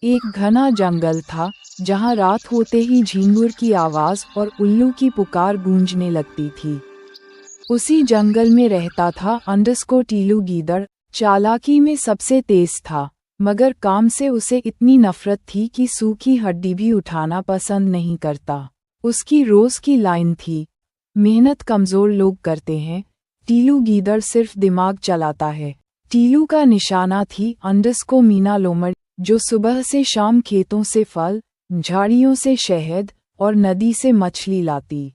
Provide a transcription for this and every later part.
एक घना जंगल था, जहाँ रात होते ही झिंगुर की आवाज़ और उल्लू की पुकार गूंजने लगती थी। उसी जंगल में रहता था अंडस्को टीलू गीदड़। चालाकी में सबसे तेज था, मगर काम से उसे इतनी नफरत थी कि सूखी हड्डी भी उठाना पसंद नहीं करता। उसकी रोज़ की लाइन थी, मेहनत कमज़ोर लोग करते हैं, टीलू गीदड़ सिर्फ दिमाग चलाता है। टीलू का निशाना थी अंडस्को मीना लोमड़ी, जो सुबह से शाम खेतों से फल, झाड़ियों से शहद और नदी से मछली लाती।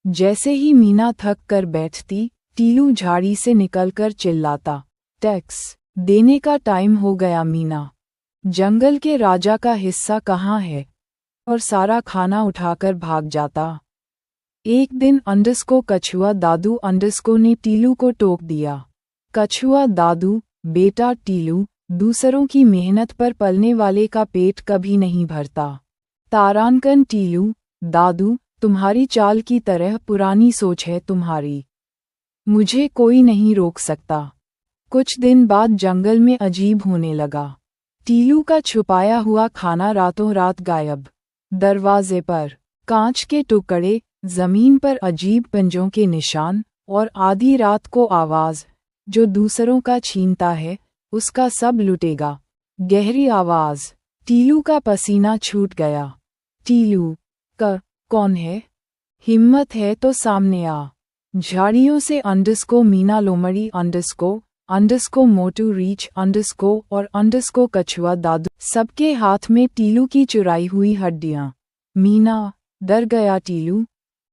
जैसे ही मीना थक कर बैठती, टीलू झाड़ी से निकलकर चिल्लाता, टैक्स देने का टाइम हो गया मीना। जंगल के राजा का हिस्सा कहाँ है? और सारा खाना उठाकर भाग जाता। एक दिन अंडस्को कछुआ दादू अंडस्को ने टीलू को टोक दिया। कछुआ दादू, बेटा टीलू, दूसरों की मेहनत पर पलने वाले का पेट कभी नहीं भरता। तारानकन टीलू, दादू, तुम्हारी चाल की तरह पुरानी सोच है तुम्हारी। मुझे कोई नहीं रोक सकता। कुछ दिन बाद जंगल में अजीब होने लगा। टीलू का छुपाया हुआ खाना रातों रात गायब। दरवाजे पर कांच के टुकड़े, जमीन पर अजीब पंजों के निशान, और आधी रात को आवाज़, जो दूसरों का छीनता है उसका सब लुटेगा। गहरी आवाज़। टीलू का पसीना छूट गया। टीलू, कौन है? हिम्मत है तो सामने आ। झाड़ियों से अंडस्को मीना लोमड़ी अंडस्को मोटू रीछ अंडस्को और अंडस्को कछुआ दादू, सबके हाथ में टीलू की चुराई हुई हड्डियां। मीना, डर गया टीलू?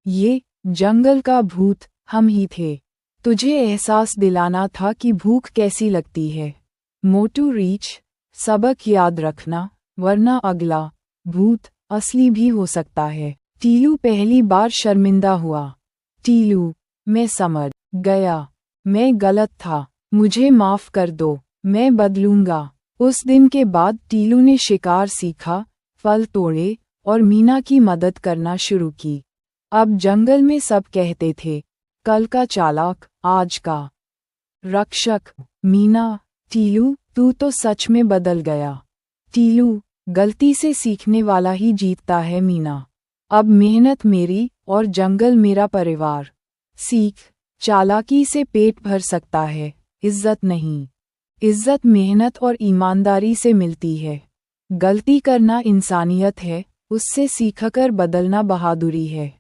ये जंगल का भूत हम ही थे। तुझे एहसास दिलाना था कि भूख कैसी लगती है। मोटू रीछ, सबक याद रखना, वरना अगला भूत असली भी हो सकता है। टीलू पहली बार शर्मिंदा हुआ। टीलू, मैं समझ गया, मैं गलत था, मुझे माफ़ कर दो, मैं बदलूंगा। उस दिन के बाद टीलू ने शिकार सीखा, फल तोड़े और मीना की मदद करना शुरू की। अब जंगल में सब कहते थे, कल का चालाक, आज का रक्षक। मीना, टीलू, तू तो सच में बदल गया। टीलू, गलती से सीखने वाला ही जीतता है मीना। अब मेहनत मेरी और जंगल मेरा परिवार। सीख, चालाकी से पेट भर सकता है, इज्जत नहीं। इज्जत मेहनत और ईमानदारी से मिलती है। गलती करना इंसानियत है, उससे सीखकर बदलना बहादुरी है।